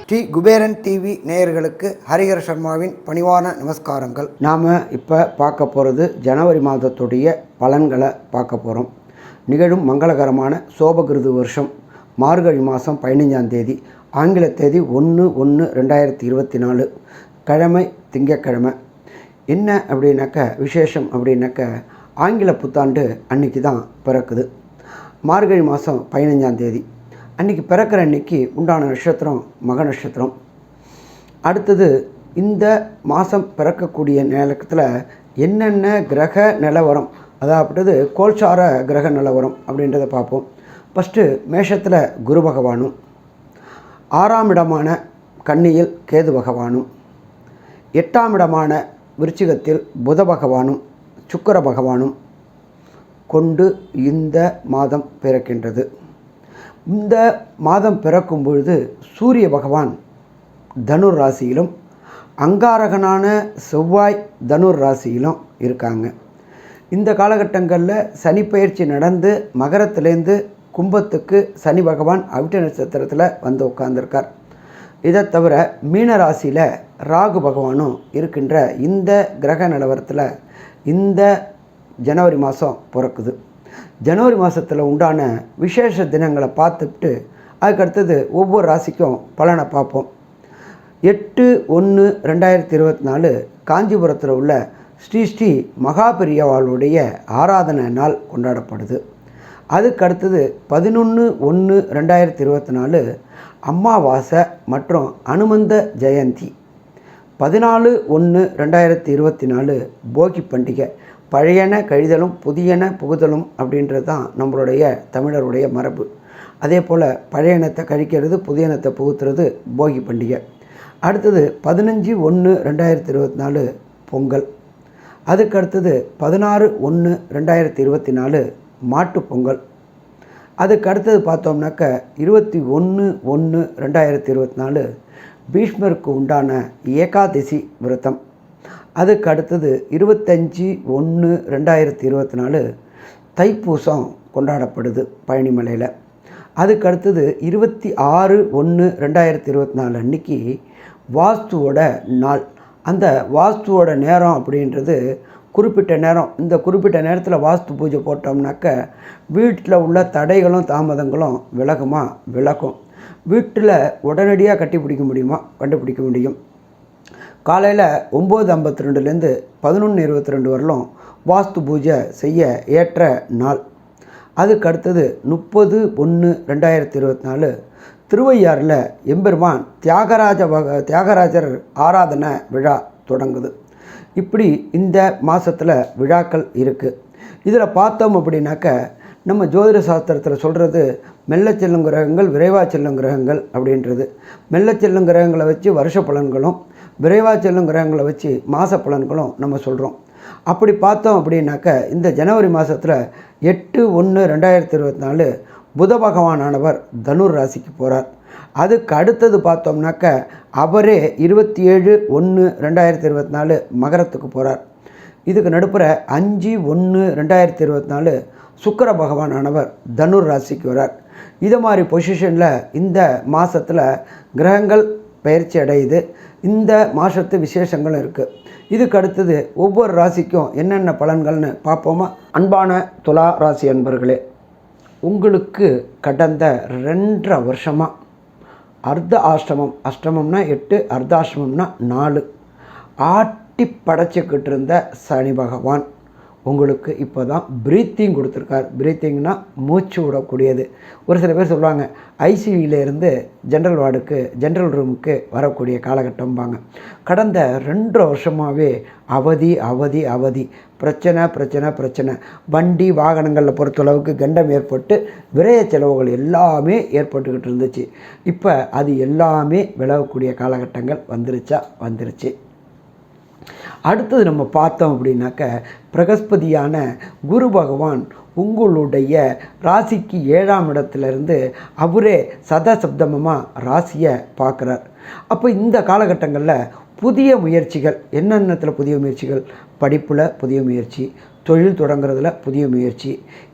Sri Kuberan TV நேயர்களுக்கு ஹரிஹர சர்மாவின் பணிவான நமஸ்காரங்கள். நாம் இப்போ பார்க்க போகிறது ஜனவரி மாதத்துடைய பலன்களை பார்க்க போகிறோம். நிகழும் மங்களகரமான சோபகிருது வருஷம் மார்கழி மாதம் 15ஆம் தேதி, ஆங்கில தேதி 1/1/2024, கிழமை திங்கக்கிழமை. என்ன அப்படின்னாக்க விசேஷம் அப்படின்னாக்க ஆங்கில புத்தாண்டு அன்றைக்கி தான் பிறக்குது. மார்கழி மாதம் 15ஆம் தேதி அன்றைக்கி பிறக்கிற அன்றைக்கி உண்டான நட்சத்திரம் மக நட்சத்திரம். அடுத்தது இந்த மாதம் பிறக்கக்கூடிய நேரத்தில் என்னென்ன கிரக நிலவரம், அதாவது கோல்சார கிரக நிலவரம் அப்படின்றத பார்ப்போம். ஃபஸ்ட்டு மேஷத்தில் குரு பகவானும், 6ஆம் இடமான கன்னியில் கேது பகவானும், 8ஆம் இடமான விருச்சிகத்தில் புத பகவானும் சுக்கிர பகவானும் கொண்டு இந்த மாதம் பிறக்கின்றது. இந்த மாதம் பிறக்கும் பொழுது சூரிய பகவான் தனுர் ராசியிலும், அங்காரகனான செவ்வாய் தனுர் ராசியிலும் இருக்காங்க. இந்த காலகட்டங்களில் சனி பயிற்சி நடந்து மகரத்திலேருந்து கும்பத்துக்கு சனி பகவான் அவிட்ட நட்சத்திரத்தில் வந்து உட்கார்ந்துருக்கார். இதை தவிர மீன ராசியில் ராகு பகவானும் இருக்கின்ற இந்த கிரக நிலவரத்தில் இந்த ஜனவரி மாதம் பிறக்குது. ஜனவரி மாதத்தில் உண்டான விசேஷ தினங்களை பார்த்துட்டு அதுக்கடுத்தது ஒவ்வொரு ராசிக்கும் பலனை பார்ப்போம். 8/1/2024 காஞ்சிபுரத்தில் உள்ள ஸ்ரீ மகாபெரியவாளுடைய ஆராதனை நாள் கொண்டாடப்படுது. அதுக்கடுத்தது 11/1/2024 அமாவாசை மற்றும் அனுமந்த ஜெயந்தி. 14/1/2024 போகி பண்டிகை. பழையன கழிதலும் புதியன புகுதலும் அப்படின்றது தான் நம்மளுடைய தமிழருடைய மரபு. அதே போல் பழையனத்தை கழிக்கிறது, புதியனத்தை புகுத்துறது போகி பண்டிகை. அடுத்தது 15/1/2024 பொங்கல். அதுக்கடுத்தது 16/1/2024 மாட்டுப் பொங்கல். அதுக்கு அடுத்தது பார்த்தோம்னாக்க 21/1/2024 பீஷ்மருக்கு உண்டான ஏகாதசி விரதம். அதுக்கு அடுத்தது 25/1/2024 தைப்பூசம் கொண்டாடப்படுது பழனிமலையில். அதுக்கு அடுத்தது 26/1/2024 அன்றைக்கி வாஸ்துவோட நாள். அந்த வாஸ்துவோட நேரம் அப்படின்றது குறிப்பிட்ட நேரம். இந்த குறிப்பிட்ட நேரத்தில் வாஸ்து பூஜை போட்டோம்னாக்க வீட்டில் உள்ள தடைகளும் தாமதங்களும் விலகும். வீட்டில் உடனடியாக கண்டுபிடிக்க முடியும். காலையில் 9:52லேருந்து 11:22 வரலும் வாஸ்து பூஜை செய்ய ஏற்ற நாள். அதுக்கு அடுத்தது 30/1/2024 திருவையாறில் எம்பெருமான் தியாகராஜர் ஆராதனை விழா தொடங்குது. இப்படி இந்த மாதத்தில் விழாக்கள் இருக்குது. இதில் பார்த்தோம் அப்படின்னாக்க நம்ம ஜோதிட சாஸ்திரத்தில் சொல்கிறது மெல்ல செல்லும் கிரகங்கள், விரைவாக செல்லும் கிரகங்கள் அப்படின்றது. மெல்ல செல்லும் கிரகங்களை வச்சு வருஷ பலன்களும், விரைவாக செல்லும் கிரகங்களை வச்சு மாத பலன்களும் நம்ம சொல்கிறோம். அப்படி பார்த்தோம் அப்படின்னாக்க இந்த ஜனவரி மாதத்தில் 8/1/2024 புத பகவானானவர் தனுர் ராசிக்கு போகிறார். அதுக்கு அடுத்தது பார்த்தோம்னாக்க அவரே 27/1/2024 மகரத்துக்கு போகிறார். இதுக்கு நடுப்புற 5/1/2024 சுக்கிர பகவானானவர் தனுர் ராசிக்கு வரார். இதை மாதிரி பொசிஷனில் இந்த மாதத்தில் கிரகங்கள் பயிற்சி அடையுது. இந்த மாதத்து விசேஷங்களும் இருக்குது. இதுக்கு அடுத்தது ஒவ்வொரு ராசிக்கும் என்னென்ன பலன்கள்னு பார்ப்போமா? அன்பான துலா ராசி அன்பர்களே, உங்களுக்கு கடந்த 2.5 வருஷமாக அஷ்டமம்னா 8, அர்த்தாஷ்டமம்னா 4 ஆட்டி படைச்சிக்கிட்டு இருந்த சனி பகவான் உங்களுக்கு இப்போ தான் ப்ரீத்திங் கொடுத்துருக்கார். ப்ரீத்திங்னா மூச்சு விடக்கூடியது. ஒரு சில பேர் சொல்லுவாங்க ஐசியூவிலேருந்து ஜென்ரல் ரூமுக்கு வரக்கூடிய காலகட்டம்பாங்க. கடந்த 2.5 வருஷமாகவே அவதி பிரச்சனை. வண்டி வாகனங்களில் பொறுத்தளவுக்கு கண்டம் ஏற்பட்டு விரைய செலவுகள் எல்லாமே ஏற்பட்டுக்கிட்டு இருந்துச்சு. இப்போ அது எல்லாமே விலகக்கூடிய காலகட்டங்கள் வந்துருச்சு. அடுத்தது நம்ம பார்த்தோம் அப்படின்னாக்க பிரகஸ்பதியான குரு பகவான் உங்களுடைய ராசிக்கு 7ஆம் இடத்துலேருந்து அவரே சதசப்தமமாக ராசியை பார்க்குறார். அப்போ இந்த காலகட்டங்களில் புதிய முயற்சிகள், என்னென்னத்தில் புதிய முயற்சிகள், படிப்பில் புதிய முயற்சி, தொழில் தொடங்குறதுல புதிய முயற்சி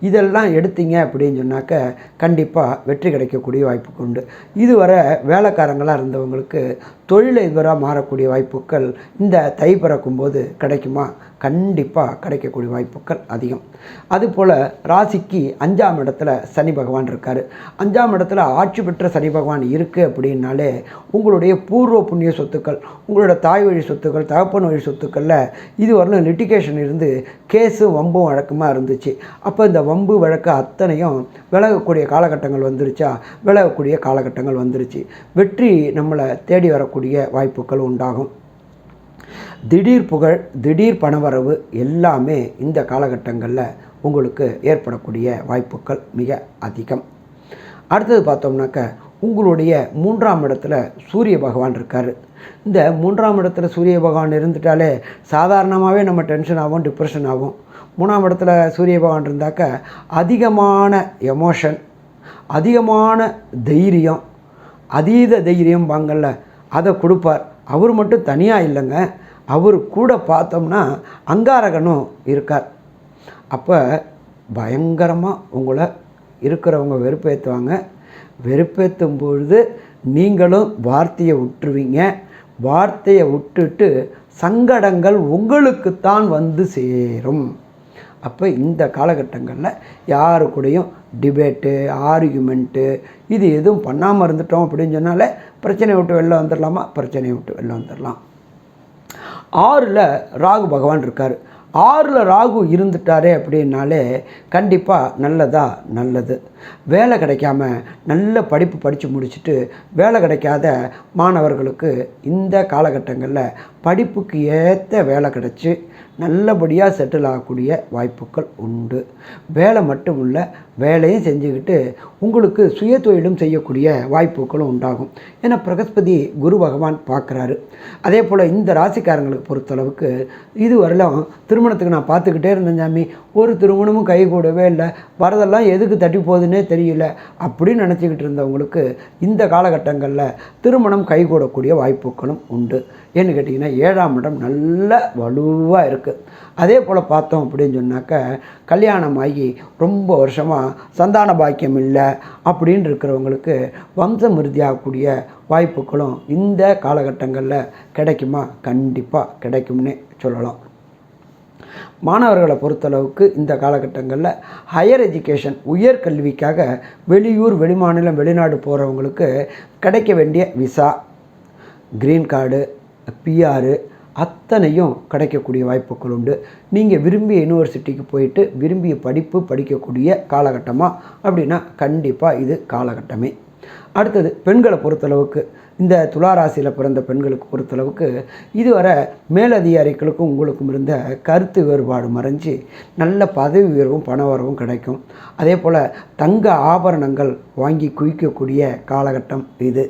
இதெல்லாம் எடுத்தீங்க அப்படின்னு சொன்னாக்க கண்டிப்பாக வெற்றி கிடைக்கக்கூடிய வாய்ப்புகள் உண்டு. இதுவரை வேலைக்காரங்களாக இருந்தவங்களுக்கு தொழிலதிபராக மாறக்கூடிய வாய்ப்புகள் இந்த தை பிறக்கும்போது கிடைக்குமா? கண்டிப்பாக கிடைக்கக்கூடிய வாய்ப்புகள் அதிகம். அதுபோல் ராசிக்கு 5ஆம் இடத்துல சனி பகவான் இருக்கார். 5ஆம் இடத்துல ஆட்சி பெற்ற சனி பகவான் இருக்குது அப்படின்னாலே உங்களுடைய பூர்வ புண்ணிய சொத்துக்கள், உங்களோட தாய் வழி சொத்துக்கள், தகப்பன் வழி சொத்துக்களில் இதுவரையிலும் லிட்டிகேஷன் இருந்து கேஸும் வம்பும் வழக்கமாக இருந்துச்சு. அப்போ இந்த வம்பு வழக்கு அத்தனையும் விலகக்கூடிய காலகட்டங்கள் வந்துருச்சா? விலகக்கூடிய காலகட்டங்கள் வந்துருச்சு. வெற்றி நம்மளை தேடி வரக்கூடிய வாய்ப்புகள் உண்டாகும். திடீர் புகழ், திடீர் பணவரவு எல்லாமே இந்த காலகட்டங்களில் உங்களுக்கு ஏற்படக்கூடிய வாய்ப்புகள் மிக அதிகம். அடுத்தது பார்த்தோம்னாக்க உங்களுடைய 3ஆம் இடத்துல சூரிய பகவான் இருக்கார். இந்த 3ஆம் இடத்துல சூரிய பகவான் இருந்துட்டாலே சாதாரணமாகவே நம்ம டென்ஷன் ஆகும், டிப்ரெஷன் ஆகும். 3ஆம் இடத்துல சூரிய பகவான் இருந்தாக்க அதிகமான எமோஷன், அதிகமான தைரியம், அதீத தைரியம் வாங்கல்ல அதை கொடுப்பார். அவர் மட்டும் தனியாக இல்லைங்க, அவர் கூட பார்த்தோம்னா அங்காரகனும் இருக்கார். அப்போ பயங்கரமாக உங்களை இருக்கிறவங்க வெறுப்பேற்றுவாங்க. வெறுப்பேற்றும் பொழுது நீங்களும் வார்த்தையை விட்டுருவீங்க. வார்த்தையை விட்டுட்டு சங்கடங்கள் உங்களுக்குத்தான் வந்து சேரும். அப்போ இந்த காலகட்டங்களில் யாரு கூடயும் டிபேட்டு, ஆர்கியூமெண்ட்டு இது எதுவும் பண்ணாமல் இருந்துட்டோம் அப்படின்னு சொன்னாலே பிரச்சனையை விட்டு வெளில வந்துடலாமா? பிரச்சனையை விட்டு வெளில வந்துடலாம். 6ல் ராகு பகவான் இருக்கார். 6ல் ராகு இருந்துட்டாரே அப்படின்னாலே கண்டிப்பாக நல்லது. வேலை கிடைக்காம நல்ல படிப்பு படித்து முடிச்சுட்டு வேலை கிடைக்காத மாணவர்களுக்கு இந்த காலகட்டங்களில் படிப்புக்கு ஏற்ற வேலை கிடச்சி நல்லபடியாக செட்டில் ஆகக்கூடிய வாய்ப்புகள் உண்டு. வேலை மட்டும் இல்லை, வேலையும் செஞ்சுக்கிட்டு உங்களுக்கு சுய தொழிலும் செய்யக்கூடிய வாய்ப்புகளும் உண்டாகும். ஏன்னா பிரகஸ்பதி குரு பகவான் பார்க்குறாரு. அதே போல் இந்த ராசிக்காரங்களுக்கு பொறுத்தளவுக்கு இதுவரையிலும் திருமணத்துக்கு நான் பார்த்துக்கிட்டே இருந்தேன் சாமி, ஒரு திருமணமும் கை கூடவே இல்லை, வரதெல்லாம் எதுக்கு தட்டி போகுதுன்னே தெரியல அப்படின்னு நினச்சிக்கிட்டு இருந்தவங்களுக்கு இந்த காலகட்டங்களில் திருமணம் கைகூடக்கூடிய வாய்ப்புகளும் உண்டு. ஏன்னு கேட்டிங்கன்னா 7ஆம் இடம் நல்ல வலுவாக இருக்குது. அதே போல் பார்த்தோம் அப்படின்னு சொன்னாக்க கல்யாணமாகி ரொம்ப வருஷமாக சந்தான பாக்கியம் இல்லை அப்படின்னு இருக்கிறவங்களுக்கு வம்சம் விருத்தியாகக்கூடிய வாய்ப்புகளும் இந்த காலகட்டங்களில் கிடைக்குமா? கண்டிப்பாக கிடைக்கும்னே சொல்லலாம். மாணவர்களை பொறுத்தளவுக்கு இந்த காலகட்டங்களில் ஹையர் எஜுகேஷன் உயர்கல்விக்காக வெளியூர், வெளிமாநிலம், வெளிநாடு போகிறவங்களுக்கு கிடைக்க வேண்டிய விசா, க்ரீன் கார்டு, பிஆர் அத்தனையும் கிடைக்கக்கூடிய வாய்ப்புகள் உண்டு. நீங்கள் விரும்பிய யூனிவர்சிட்டிக்கு போயிட்டு விரும்பிய படிப்பு படிக்கக்கூடிய காலகட்டமாக அப்படின்னா கண்டிப்பாக இது காலகட்டமே. அடுத்தது பெண்களை பொறுத்தளவுக்கு இந்த துளாராசியில் பிறந்த பெண்களுக்கு பொறுத்தளவுக்கு இதுவரை மேலதிகாரிகளுக்கும் உங்களுக்கும் இருந்த கருத்து வேறுபாடு மறைஞ்சு நல்ல பதவி உயர்வும் பண வரவும் கிடைக்கும். அதே போல் தங்க ஆபரணங்கள் வாங்கி குவிக்கக்கூடிய காலகட்டம் இது.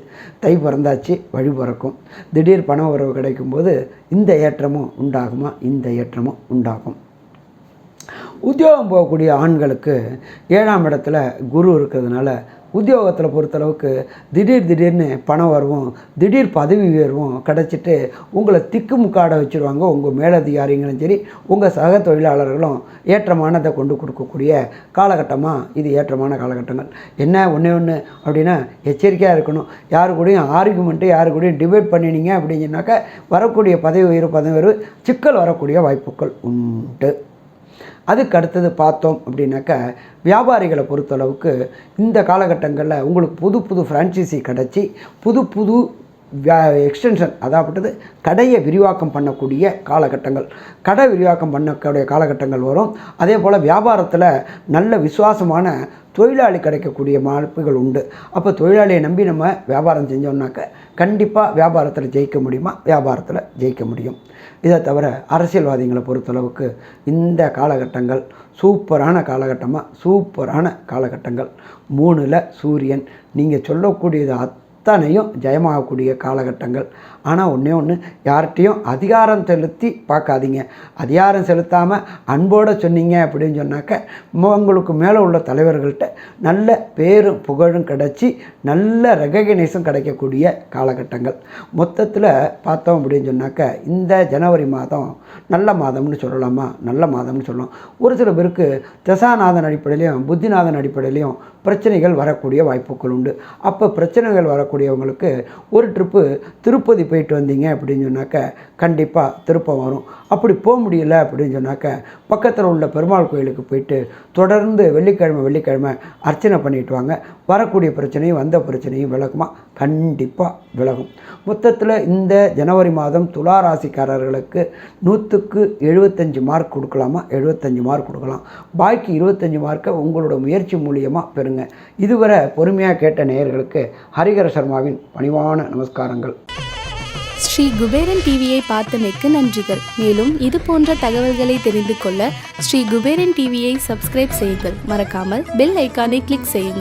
தை பிறந்தாச்சு, வழி பிறக்கும். திடீர் பண வரவு கிடைக்கும்போது இந்த ஏற்றமும் உண்டாகுமா? இந்த ஏற்றமும் உண்டாகும். உத்தியோகம் போகக்கூடிய ஆண்களுக்கு 7ஆம் இடத்துல குரு இருக்கிறதுனால உத்தியோகத்தில் பொறுத்தளவுக்கு திடீர்னு பணம் வரவும், திடீர் பதவி உயர்வும் கிடச்சிட்டு உங்களை திக்குமுக்காட வச்சுருவாங்க. உங்கள் மேலதிகாரிகளும் சரி, உங்கள் சக தொழிலாளர்களும் ஏற்றமானதை கொண்டு கொடுக்கக்கூடிய காலகட்டமாக இது ஏற்றமான காலகட்டங்கள். என்ன ஒன்று அப்படின்னா எச்சரிக்கையாக இருக்கணும். யாரு கூடயும் ஆர்குமெண்ட்டு, யாரு கூடயும் டிபேட் பண்ணினீங்க அப்படின்னாக்கா வரக்கூடிய பதவி உயர்வு சிக்கல் வரக்கூடிய வாய்ப்புகள் உண்டு. அதுக்கு அடுத்தது பார்த்தோம் அப்படின்னாக்கா வியாபாரிகளை பொறுத்தளவுக்கு இந்த காலகட்டங்களில் உங்களுக்கு புது ஃப்ரான்ச்சைசி கிடச்சி புது எக்ஸ்டென்ஷன், அதாவது கடையை விரிவாக்கம் பண்ணக்கூடிய காலகட்டங்கள், கடை விரிவாக்கம் பண்ணக்கூடிய காலகட்டங்கள் வரும். அதே போல் வியாபாரத்தில் நல்ல விசுவாசமான தொழிலாளி கிடைக்கக்கூடிய வாய்ப்புகள் உண்டு. அப்போ தொழிலாளியை நம்பி நம்ம வியாபாரம் செஞ்சோம்னாக்க கண்டிப்பாக வியாபாரத்தில் ஜெயிக்க முடியுமா? வியாபாரத்தில் ஜெயிக்க முடியும். இதை தவிர அரசியல்வாதிகளை பொறுத்தளவுக்கு இந்த காலகட்டங்கள் சூப்பரான காலகட்டங்கள். 3ல் சூரியன். நீங்கள் சொல்லக்கூடியது அத்தனையும் ஜெயமாகக்கூடிய காலகட்டங்கள். ஆனால் ஒன்றே ஒன்று, யார்கிட்டையும் அதிகாரம் செலுத்தி பார்க்காதீங்க. அதிகாரம் செலுத்தாமல் அன்போடு சொன்னீங்க அப்படின்னு சொன்னாக்க உங்களுக்கு மேலே உள்ள தலைவர்கள்ட்ட நல்ல பேரும் புகழும் கிடச்சி நல்ல ரெகக்னைஸும் கிடைக்கக்கூடிய காலகட்டங்கள். மொத்தத்தில் பார்த்தோம் அப்படின்னு சொன்னாக்க இந்த ஜனவரி மாதம் நல்ல மாதம்னு சொல்லலாமா? நல்ல மாதம்னு சொல்லலாம். ஒரு சில பேருக்கு தசாநாதன் அடிப்படையிலையும் புத்திநாதன் அடிப்படையிலையும் பிரச்சனைகள் வரக்கூடிய வாய்ப்புகள் உண்டு. அப்போ பிரச்சனைகள் வரக்கூடியவங்களுக்கு ஒரு ட்ரிப்பு திருப்பதி போயிட்டு வந்தீங்க அப்படின்னு சொன்னாக்க கண்டிப்பாக திருப்பம் வரும். அப்படி போக முடியல அப்படின்னு சொன்னாக்க பக்கத்தில் உள்ள பெருமாள் கோயிலுக்கு போயிட்டு தொடர்ந்து வெள்ளிக்கிழமை அர்ச்சனை பண்ணிட்டு வாங்க. வரக்கூடிய பிரச்சனையும் வந்த பிரச்சனையும் விலகுமா? கண்டிப்பாக விலகும். மொத்தத்தில் இந்த ஜனவரி மாதம் துலா ராசிக்காரர்களுக்கு 100க்கு 75 மார்க் கொடுக்கலாமா? 75 மார்க் கொடுக்கலாம். பாக்கி 25 மார்க்கை உங்களோட முயற்சி மூலியமாக பெறுங்க. இதுவரை பொறுமையாக கேட்ட நேயர்களுக்கு ஹரிஹர சர்மாவின் பணிவான நமஸ்காரங்கள். ஸ்ரீ குபேரன் டிவியை பார்த்தமைக்கு நன்றிகள். மேலும் இது போன்ற தகவல்களை தெரிந்து கொள்ள ஸ்ரீ குபேரன் டிவியை சப்ஸ்கிரைப் செய்யுங்கள். மறக்காமல் பெல் ஐக்கானை கிளிக் செய்யுங்கள்.